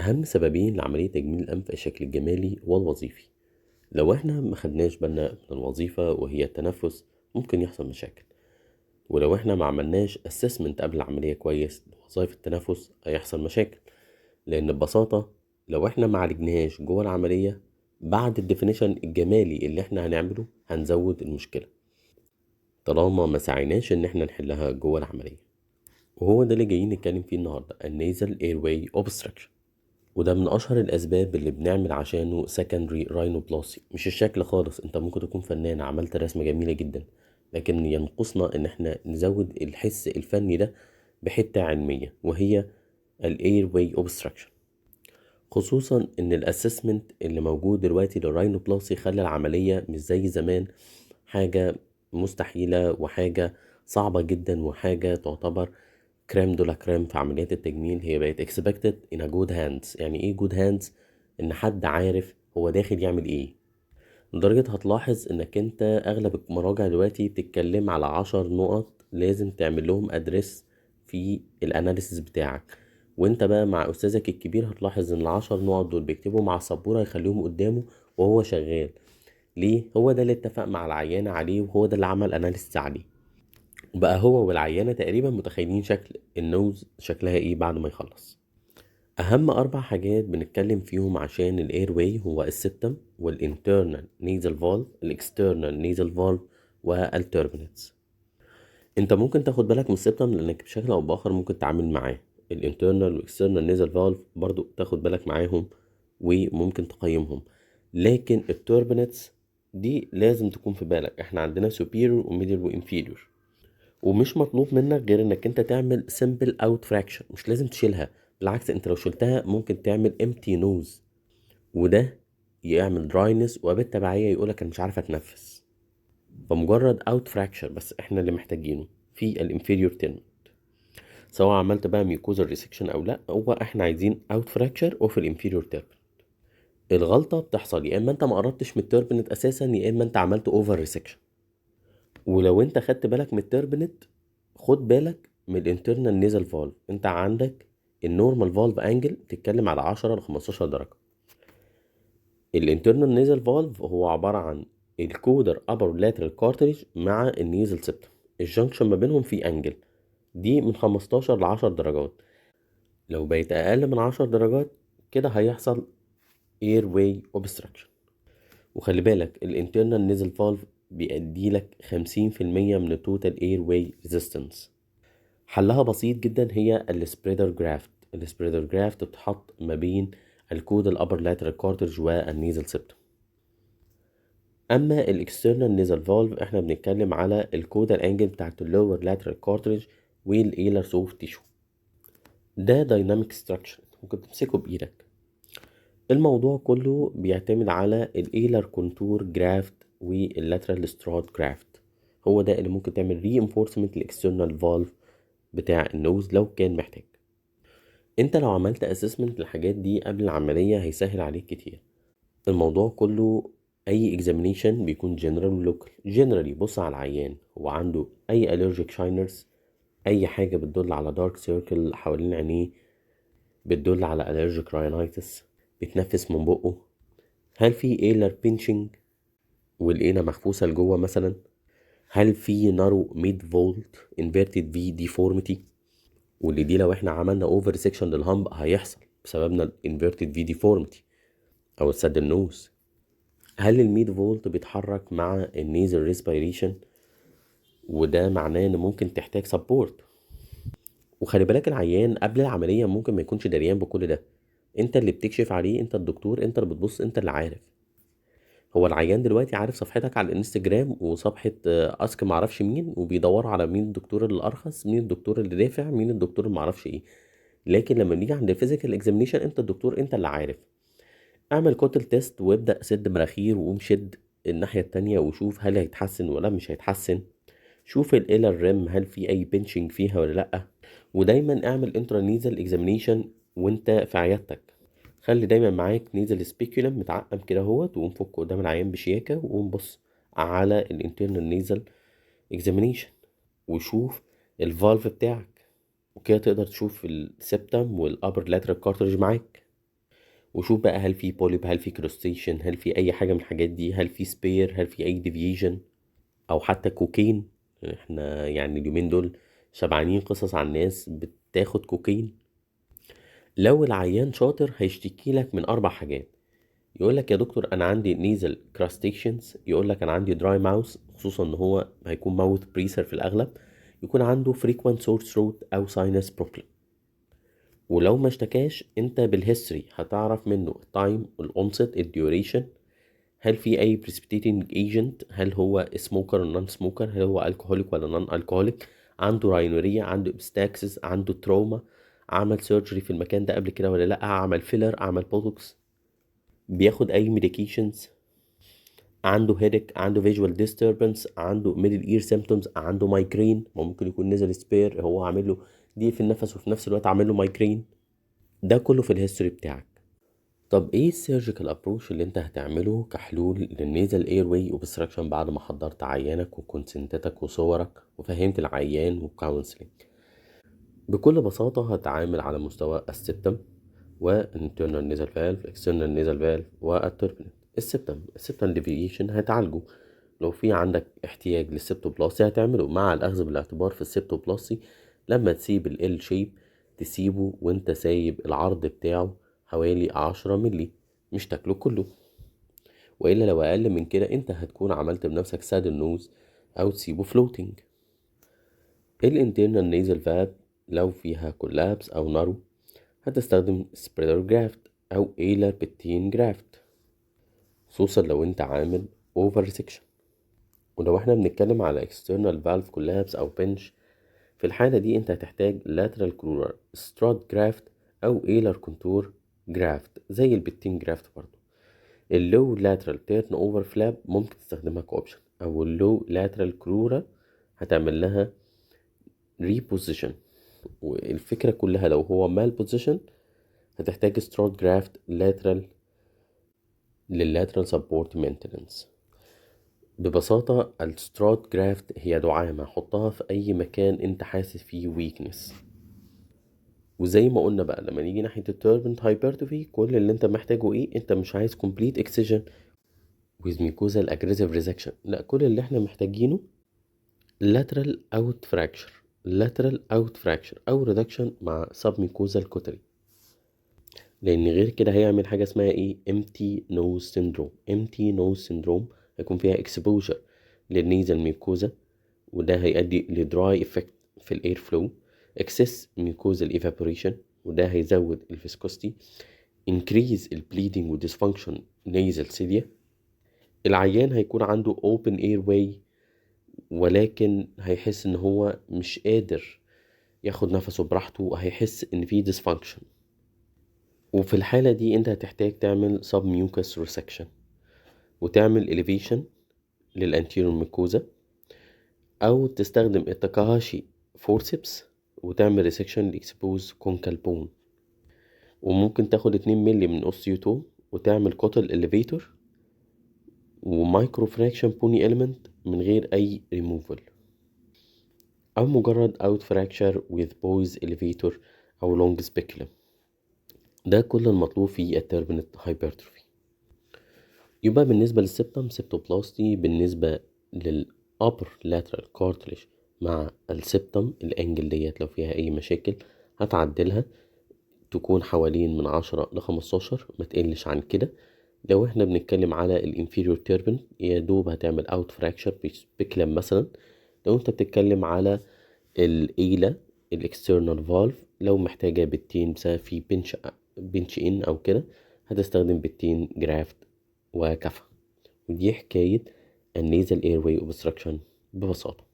أهم سببين لعملية تجميل الأنف الشكل الجمالي والوظيفي. لو احنا ما خدناش بالنا من الوظيفة وهي التنفس ممكن يحصل مشاكل، ولو احنا ما عملناش assessment قبل العملية كويس لوظائف التنفس هيحصل مشاكل. لأن ببساطة لو احنا ما عالجناهاش جوه العملية بعد الديفينيشن الجمالي اللي احنا هنعمله هنزود المشكلة طالما ما سعيناش ان احنا نحلها جوه العملية. وهو ده اللي جايين نتكلم فيه النهاردة، النيزل airway obstruction. وده من اشهر الاسباب اللي بنعمل عشانه secondary rhinoplasty. مش الشكل خالص، انت ممكن تكون فنان عملت رسمة جميلة جدا، لكن ينقصنا ان احنا نزود الحس الفني ده بحتة علمية وهي ال airway obstruction. خصوصا ان الاسسمنت اللي موجود دلوقتي للراينوبلاسي خلى العملية مش زي زمان حاجة مستحيلة وحاجة صعبة جدا وحاجة تعتبر كريم دولا كريم في عمليات التجميل. هي بقت expected in a good hands. يعني ايه good hands؟ ان حد عارف هو داخل يعمل ايه. لدرجة هتلاحظ انك انت اغلب المراجع دلوقتي بتتكلم على 10 نقط لازم تعمل لهم ادرس في الاناليسيس بتاعك. وانت بقى مع استاذك الكبير هتلاحظ ان ال10 نقط دول بيكتبوا مع السبورة يخليهم قدامه وهو شغال. ليه؟ هو ده اللي اتفق مع العيانة عليه وهو ده اللي عمل اناليسيس عليه. وبقى هو والعيانة تقريبا متخيلين شكل النوز شكلها ايه بعد ما يخلص. اهم 4 حاجات بنتكلم فيهم عشان الاير واي هو السبتم والانترنال نيزل فالف، الاكسترنال نيزل فالف، والتوربنتس. انت ممكن تاخد بالك من السبتم لانك بشكل او باخر ممكن تتعامل معاه. الانترنال والاكسترنال نيزل فالف برضو تاخد بالك معاهم وممكن تقيمهم. لكن التوربنتس دي لازم تكون في بالك. احنا عندنا superior وميدل وانفيريور، ومش مطلوب منك غير انك انت تعمل simple out fraction. مش لازم تشيلها، بالعكس انت لو شلتها ممكن تعمل empty nose، وده يعمل dryness وبالتبعية يقولك انا مش عارف اتنفس. فمجرد out fracture بس احنا اللي محتاجينه في الانفيريور تيرم. سواء عملت بقى ميوكوزال ريسكشن او لا، هو احنا عايزين out fracture وفي الانفيريور تيرم. الغلطة بتحصل يا اما انت ما قربتش من التوربنت اساسا يا اما انت عملت اوفر ريسكشن. ولو انت خدت بالك من التوربنت خد بالك من الانترنال نيزل فالف. انت عندك النورمال فالف انجل بتتكلم على 10 ل 15 درجه. الانترنال نيزل فالف هو عباره عن الكودر ابر لاترال كارتريج مع النيزل سيبتم. الجنكشن ما بينهم في انجل دي من 15 ل 10 درجات. لو بقيت اقل من 10 درجات كده هيحصل اير واي اوبستراكشن. وخلي بالك الانترنال نيزل فالف بيأدي لك 50% من التوتال اير واي ريزيستنس. حلها بسيط جدا، هي السبريدر جرافت. السبريدر جرافت بتحط ما بين الكود الابر لاترال كارترج والنيزل سيبتم. اما الاكسترنال نيزل فالف احنا بنتكلم على الكودال انجل بتاعت اللور لاترال كارترج والايلر سوفت تيشو. ده دايناميك ستراكشر ممكن تمسكه بايدك. الموضوع كله بيعتمد على الايلر كونتور جرافت واللاترال سترات جرافت. هو ده اللي ممكن تعمل ري انفورسمنت الاكسترنال فالف بتاع النوز لو كان محتاج. انت لو عملت اسسمنت للحاجات دي قبل العملية هيسهل عليك كتير. الموضوع كله اي examination بيكون general و local. generally بص على العيان هو عنده اي allergic shiners، اي حاجة بتدل على dark circle حوالين عينيه، بتدل على allergic rhinitis، بيتنفس من بقه، هل في ailer pinching والإينة محفوسة لجوه مثلا، هل في narrow mid volt inverted V deformity، واللي دي لو احنا عملنا اوفر سيكشن للهامب هيحصل بسببنا الانفيرتد في ديفورميتي او السد النوز. هل الميد فولت بيتحرك مع النيزل ريسبيريشن، وده معناه ان ممكن تحتاج سبورت. وخلي بالك العيان قبل العملية ممكن ما يكونش دريان بكل ده. انت اللي بتكشف عليه، انت الدكتور، انت اللي بتبص، انت اللي عارف. هو العيان دلوقتي عارف صفحتك على الانستجرام وصفحة اسك معرفش مين، وبيدوروا على مين الدكتور الارخص، مين الدكتور اللي دافع، مين الدكتور اللي معرفش ايه. لكن لما بنيجي عند الفيزيكال اكزامينيشن انت الدكتور، انت اللي عارف. اعمل كوتل تيست وابدأ سد مناخير وقوم شد الناحية التانية وشوف هل هيتحسن ولا مش هيتحسن. شوف الإيلر ريم هل في اي بنشنج فيها ولا لأ. ودايما اعمل انترانيزال اكزامينيشن وانت في عيادتك. خلي دايما معاك نيزل سبيكولم متعقم كده اهوت، وقوم فكه قدام العيان بشياكة وقوم بص على الانترنال نيزل اكزامينيشن وشوف الفالف بتاعك. وكده تقدر تشوف السبتم والابر لاترال كارتريج معاك. وشوف بقى هل في بوليب، هل في كروستيشن، هل في اي حاجة من الحاجات دي، هل في سبير، هل في اي ديفيجن او حتى كوكين. احنا يعني اليومين دول شبعانين قصص عن ناس بتاخد كوكين. لو العيان شاطر هيشتكي لك من 4 حاجات. يقول لك يا دكتور انا عندي نيزل كراستيشنز، يقول لك انا عندي دراي ماوس، خصوصا ان هو هيكون ماوث بريسر في الاغلب، يكون عنده frequent sore throat او sinus problem. ولو ما اشتكاش انت بالهيستوري هتعرف منه التايم، الانست، الديوريشن، هل في اي precipitating agent، هل هو سموكر ولا نون سموكر، هل هو الكحوليك ولا نون الكحوليك، عنده راينوريا، عنده ابستاكسس، عنده تروما، عمل سيرجري في المكان ده قبل كده ولا لا، عمل فيلر، عمل بوتوكس، بياخد اي ميديكيشنز، عنده هيدك، عنده فيجوال ديستربنس، عنده ميدل اير سيمبتومز، عنده مايجرين، ممكن يكون نزل سبير هو عامل له ضيق في النفس وفي نفس الوقت عامل له مايجرين. ده كله في الهيستوري بتاعك. طب ايه السيرجيكال ابروش اللي انت هتعمله كحلول للنيزل اير واي اوبستراكشن بعد ما حضرت عيانك وكونسنتاتك وصورك وفهمت العيان والكونسلنج؟ بكل بساطة هتعامل على مستوى السبتم والانترنال نيزل فالف، اكسترنال نيزل فالف، والتوربنت. السبتم ديفيشن هتعالجه. لو في عندك احتياج للسبتوبلاستي هتعمله مع الاخذ بالاعتبار في السبتوبلاستي لما تسيب ال شيب تسيبه وانت سايب العرض بتاعه حوالي 10 ملي، مش تاكله كله، والا لو اقل من كده انت هتكون عملت بنفسك ساد النوز او تسيبه فلوتنج. الانترنال نيزل فاب لو فيها كولابس او نارو هتستخدم سبريدر جرافت او ايلر بتين جرافت، خصوصا لو انت عامل اوفر سيكشن. ولو احنا بنتكلم على external valve collapse او pinch، في الحالة دي انت هتحتاج lateral crural strut graft او ailer contour graft زي البتين جرافت برضو. اللو lateral turn over flap ممكن تستخدمها كأوبشن، او اللو lateral crural هتعمل لها reposition. والفكرة كلها لو هو mal position هتحتاج strut graft lateral لللاترال support maintenance. ببساطة السترات جرافت هي دعامة حطها في أي مكان أنت حاسس فيه ويكنس. وزي ما قلنا بقى لما نيجي ناحية التوربنت هايبرتروفي، كل اللي أنت محتاجه إيه؟ أنت مش عايز complete excision with mucosal aggressive resection، لا، كل اللي احنا محتاجينه lateral out fracture، lateral out fracture أو reduction مع submucosal cautery. لأن غير كده هيعمل حاجة اسمها إيه؟ empty nose syndrome. empty nose syndrome هيكون فيها exposure للنيزل ميوكوزا، وده هيؤدي لدراي افكت في الاير فلو، اكسس ميوكوزال ايفابوريشن، وده هيزود الفيسكوستي، increase البليدنج وديسفانكشن نيزل سيليا. العيان هيكون عنده open airway ولكن هيحس ان هو مش قادر ياخد نفسه براحته، وهيحس ان في dysfunction. وفي الحالة دي انت هتحتاج تعمل submucous resection وتعمل elevation للانتيريور ميكوزا، او تستخدم التاكاهاشي فورسبس وتعمل ريسكشن لاكسبوز كونكال بون. وممكن تاخد 2 مللي من اوستيوتوم وتعمل كوتل اليفيتور ومايكرو فراكشن بوني إليمنت من غير اي ريموفل، او مجرد اوت فراكشر with بويز اليفيتور او لونج سبيكولم. ده كل المطلوب في التربنت هايبرتروفي. يبقى بالنسبة للسبتم سبتوبلاستي، بالنسبة للأبر لاترال كارتليج مع السبتم الانجل ديت لو فيها اي مشاكل هتعدلها تكون حوالين من 10 ل15، ما تقلش عن كده. لو احنا بنتكلم على الانفيريور تيربن يا دوب هتعمل اوت فراكشر بكلام مثلا. لو انت بتتكلم على الايلا الاكسترنال فالف لو محتاجة بتين بسبب في بنش ان او كده هتستخدم بتين جرافت وكفى. ودي حكاية النيزل اير واي اوبستراكشن ببساطة.